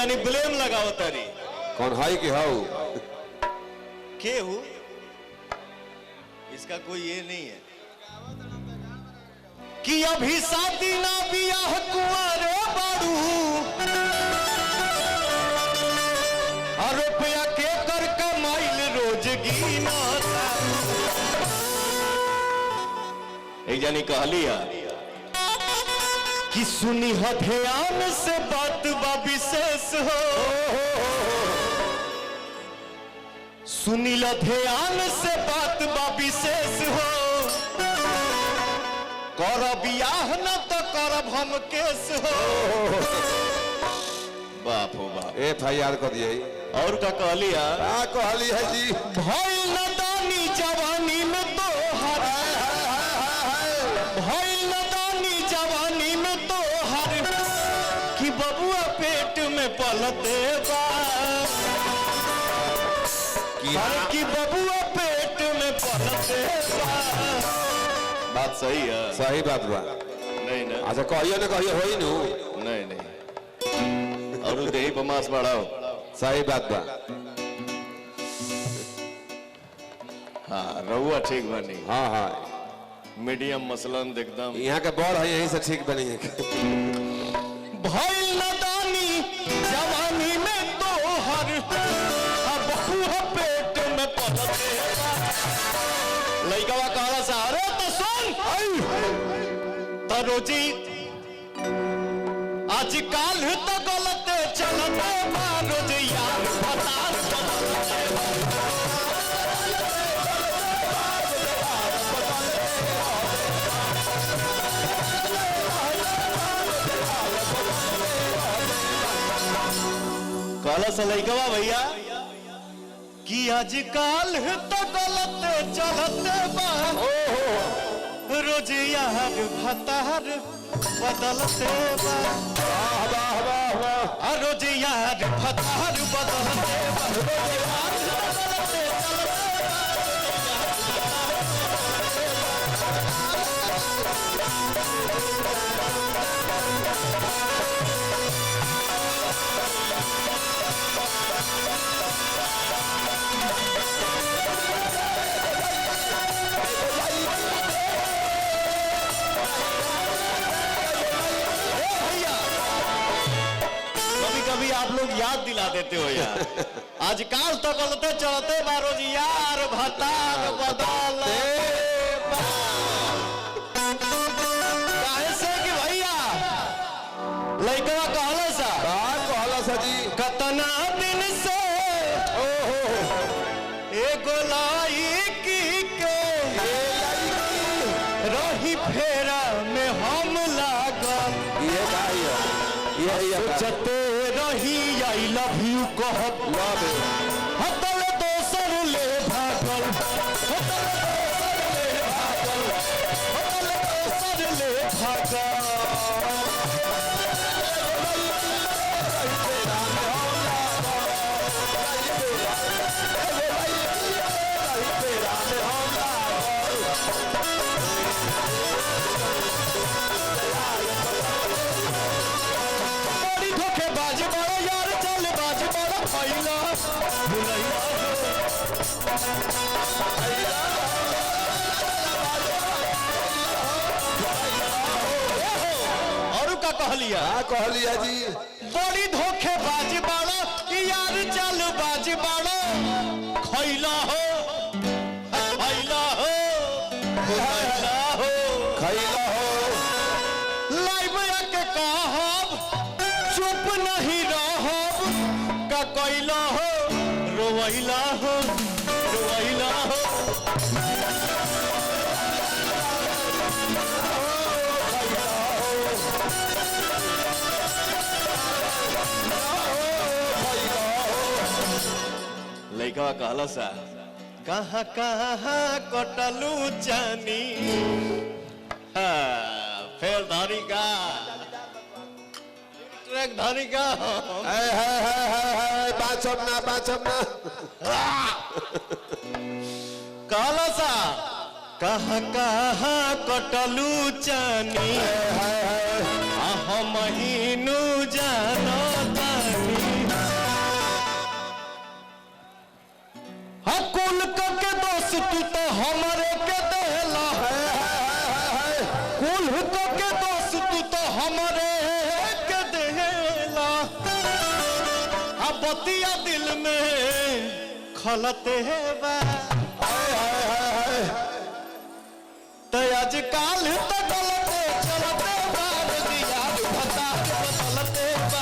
जानी ब्लेम लगाओ तारी कौन हाई की हाउ के हूँ इसका कोई ये नहीं है कि अभी शादी ना बियाह कुंवारे बाड़ू रुपया के कर कमाइल रोज गिना एक जानी कहलिया कि सुनी ह ध्यान से बात बा विशेष हो सुनी ल ध्यान से बात बा विशेष हो कर बियाह न तो करब हम केस हो बाप हो बाप FIR कर दिए और का कहलिया कहली है जी भइल नदानी जवानी में तो हर भइल नदानी जवानी में तो हर कि बबुआ पेट में पलते बा कि बबुआ पेट में पलते बा बात सही है सही बात बा नहीं ना अच्छा कहियो ना कहियो होई नु नहीं नहीं और देही बमास बढ़ाओ सही बात बा हाँ रहुआ ठीक बनी हाँ हाँ मीडियम मसलन एकदम यहाँ के बड़ है यहीं से ठीक बनी है भइल नदानी जवानी में तो हर बबुआ पेट में पलते लइकवा कहला सारे तो सुन तरोजी आज काल तो गलत चलते रोज यार बता कहला से लइकवा भैया कि आज काल तो गलत चलते बा रोज यार भतार बदलते बा रोज यार भतार बदलते बा कभी आप लोग याद दिला देते हो यार आजकल तो बोलते चलते बारो जी यार भतार बदलते कैसे कि भैया लइकवा कहला सा जी कतना दिन से एगो लाइकी के रही फेरा में हम लागल सोचते रही आई लव यू कहत हतल दोसर ले भागल हतल दोसर ले भागल और का कहलिया जी बड़ी धोखेबाज बाड़ो यार चल बाज बाड़ो खैला हो लाइव के कहब चुप नहीं रहब का कैला हो रोवैला हो लइका कहला सा कहाँ कटलू जानी फिर धारी का ट्रैक धारी का बाचब ना कहला सा कहाँ कटलू जानी महीनू जानो तानी हमरे के देला कुल तो के दोस्त तू तो हमरे के देला अब बतिया दिल में खलते बा तो आज काल तो गलते चलते बा रोजिया भता बदलते बा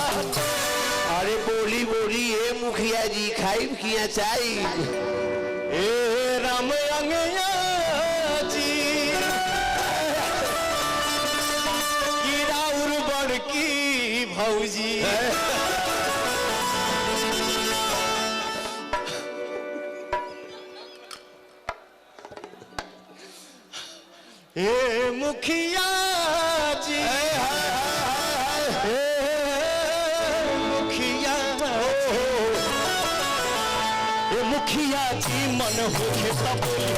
अरे बोली बोली ये मुखिया जी खाई किया चाहिए ए राम अंगया जी गिराउर बड़की भौजी ए मुखिया जी मुखिया जी मन हो बोली